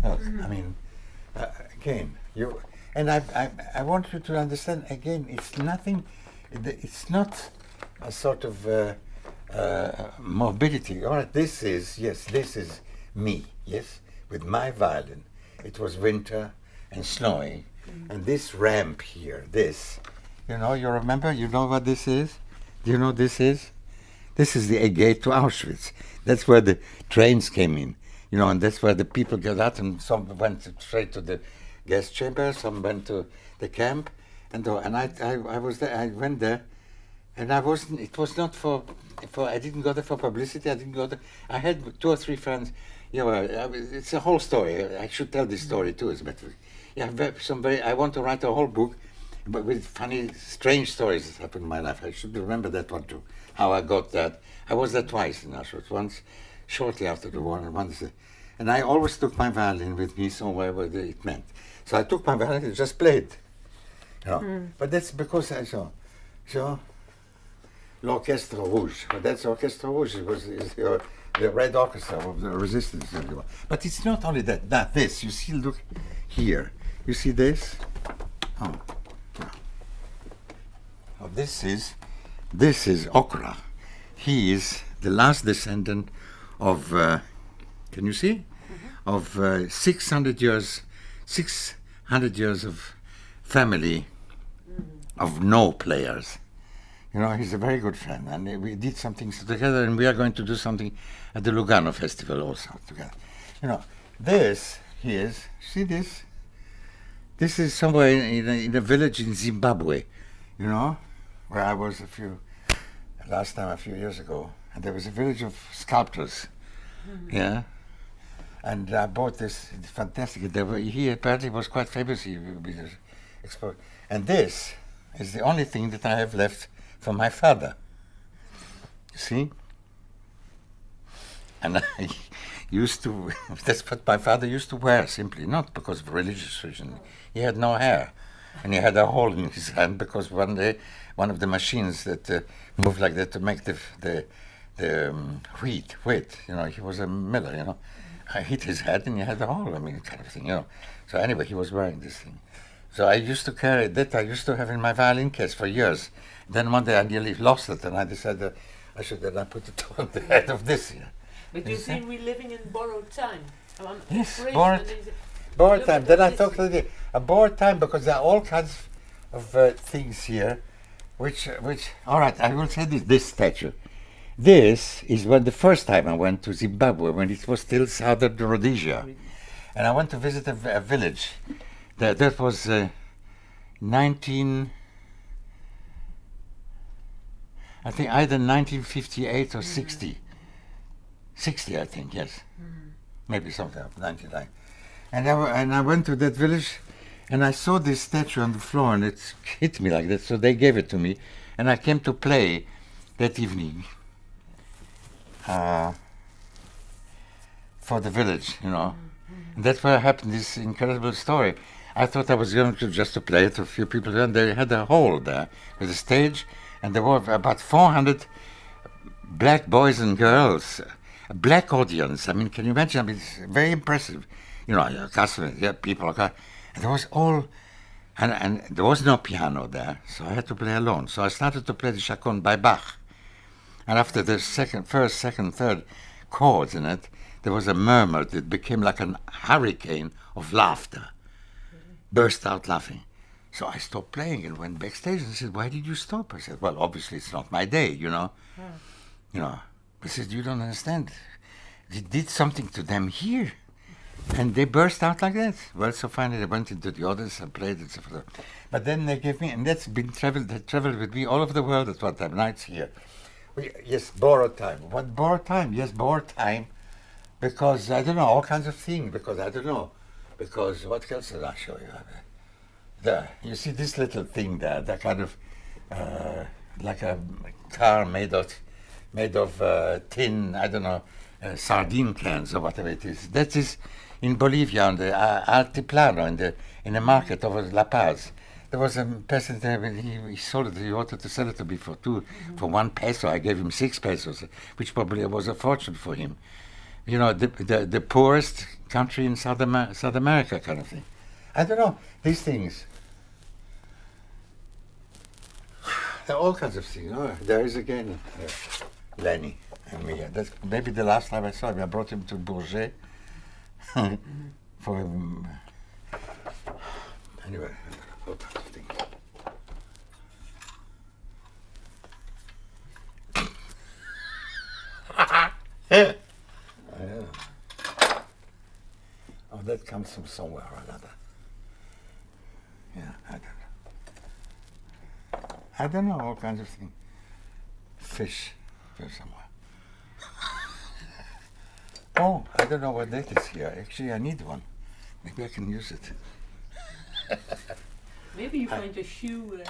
Well, I mean, again, I want you to understand again. It's nothing. It's not a sort of morbidity. All right, this is me. Yes, with my violin. It was winter and snowy, and this ramp here. You remember? You know what this is? Do you know what this is? This is the gate to Auschwitz. That's where the trains came in, and that's where the people got out, and some went straight to the gas chamber, some went to the camp, and I was there. I went there, and I wasn't. It was not for. I didn't go there for publicity. I didn't go there. I had 2 or 3 friends. It's a whole story. I should tell this story too. As a matter of fact. I want to write a whole book, but with funny, strange stories that happened in my life. I should remember that one too. How I got that. I was there twice in Auschwitz. Once shortly after the war, and I always took my violin with me somewhere where it meant. So I took my violin and just played. But that's because I saw l'Orchestre Rouge. But that's Orchestre Rouge. Is the Red Orchestra of the Resistance. But it's not only that. This you see. Look here. You see this? This is Okra. He is the last descendant of. Can you see? Of 600 years of family of no players. He's a very good friend, and we did something together, and we are going to do something at the Lugano Festival also together. This is. See this? This is somewhere in a village in Zimbabwe, where I was last time a few years ago, and there was a village of sculptors, and I bought this fantastic. He apparently was quite famous. And this is the only thing that I have left for my father. You see? And I used to. That's what my father used to wear, simply not because of religious reason. He had no hair, and he had a hole in his hand because one day one of the machines that moved like that to make the wheat. He was a miller. I hit his head and he had a hole. Kind of thing. So anyway, he was wearing this thing. So I used to carry that. I used to have in my violin case for years. Then one day I nearly lost it, and I decided I should then put it on the head of this here. But you think we're living in borrowed time? Yes, borrowed time. Then I talked a borrowed time because there are all kinds of things here, which. All right, I will say this statue. This is the first time I went to Zimbabwe when it was still Southern Rhodesia, and I went to visit a village. That was I think either 1958 or 60. 60, I think, yes. Maybe something like 99. And I went to that village, and I saw this statue on the floor, and it hit me like that, so they gave it to me, and I came to play that evening for the village, And that's where happened this incredible story. I thought I was going to just to play it to a few people, and they had a hole there with a stage, and there were about 400 black boys and girls, a black audience. Can you imagine? It's very impressive. Customers, people. And there was and there was no piano there, so I had to play alone. So I started to play the Chaconne by Bach, and after the first, second, third chords in it, there was a murmur that became like a hurricane of laughter. Burst out laughing. So I stopped playing and went backstage and said, "Why did you stop?" I said, "Well, obviously it's not my day, I said, "You don't understand. They did something to them here." And they burst out like that. Well, so finally they went into the audience and played it. But then they gave me, and they traveled with me all over the world at one time, nights here. Yes, borrowed time. What borrowed time? Yes, borrowed time. Because, I don't know, all kinds of things. Because, what else did I show you? You see this little thing there, that kind of, like a car made of tin, I don't know, sardine cans or whatever it is. That is in Bolivia on the Altiplano, in the market over La Paz. There was a person there, he sold it, he wanted to sell it to me for 1 peso. I gave him 6 pesos, which probably was a fortune for him. The poorest country in South America kind of thing. I don't know. These things. There are all kinds of things. Oh, there is again Lenny and me. That's maybe the last time I saw him. I brought him to Bourget for anyway, all kinds of things. Yeah. Oh, that comes from somewhere or another. Yeah, I don't know, all kinds of things. Fish somewhere. Oh, I don't know what that is here. Actually, I need one. Maybe I can use it. Maybe you find a shoe.